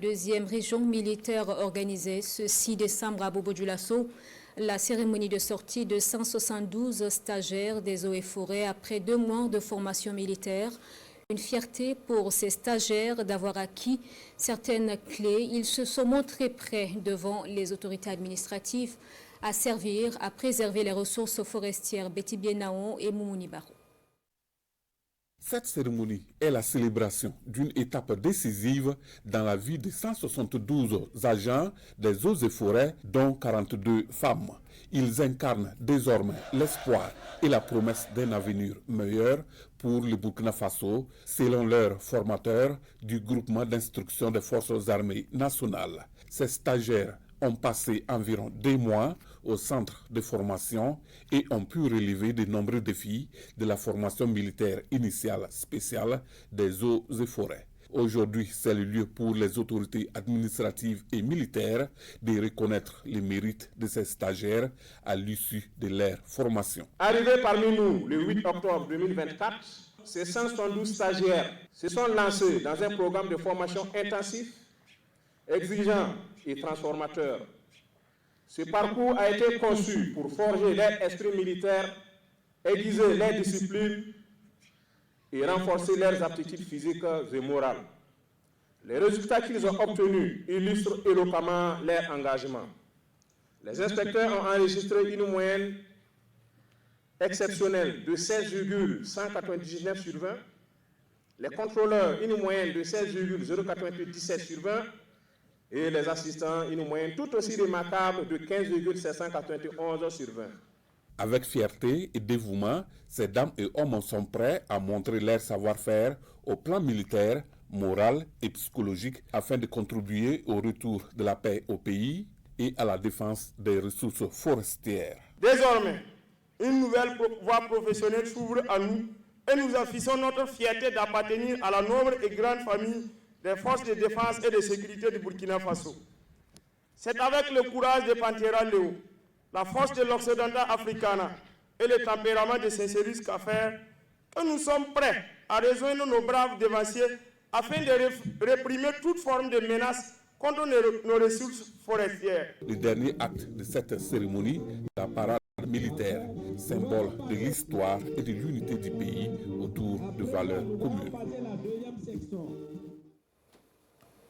Deuxième région militaire organisée ce 6 décembre à Bobo-Dioulasso, la cérémonie de sortie de 172 stagiaires des eaux et forêts après 2 mois de formation militaire. Une fierté pour ces stagiaires d'avoir acquis certaines clés. Ils se sont montrés prêts devant les autorités administratives à servir, à préserver les ressources forestières. Betty Bienaon et Moumouni Barou. Cette cérémonie est la célébration d'une étape décisive dans la vie de 172 agents des eaux et forêts, dont 42 femmes. Ils incarnent désormais l'espoir et la promesse d'un avenir meilleur pour le Burkina Faso, selon leur formateur du groupement d'instruction des forces armées nationales. Ces stagiaires ont passé environ 2 mois au centre de formation et ont pu relever de nombreux défis de la formation militaire initiale spéciale des eaux et forêts. Aujourd'hui, c'est le lieu pour les autorités administratives et militaires de reconnaître les mérites de ces stagiaires à l'issue de leur formation. Arrivés parmi nous le 8 octobre 2024, ces 172 stagiaires se sont lancés dans un programme de formation intensif, exigeant et transformateur. Ce parcours a été conçu pour forger leur esprit militaire, aiguiser leur discipline et renforcer leurs aptitudes physiques et morales. Les résultats qu'ils ont obtenus illustrent éloquemment leur engagement. Les inspecteurs ont enregistré une moyenne exceptionnelle de 16,199 sur 20, les contrôleurs une moyenne de 16,097 sur 20, et les assistants, une moyenne tout aussi remarquable de 15,791 sur 20. Avec fierté et dévouement, ces dames et hommes sont prêts à montrer leur savoir-faire au plan militaire, moral et psychologique afin de contribuer au retour de la paix au pays et à la défense des ressources forestières. Désormais, une nouvelle voie professionnelle s'ouvre à nous et nous affichons notre fierté d'appartenir à la noble et grande famille des forces de défense et de sécurité du Burkina Faso. C'est avec le courage de Panthera Leo, la force de l'Occidental Africana et le tempérament de Saint-Céris Caffer que nous sommes prêts à rejoindre nos braves devanciers afin de réprimer toute forme de menace contre nos ressources forestières. Le dernier acte de cette cérémonie, la parade militaire, symbole de l'histoire et de l'unité du pays autour de valeurs communes.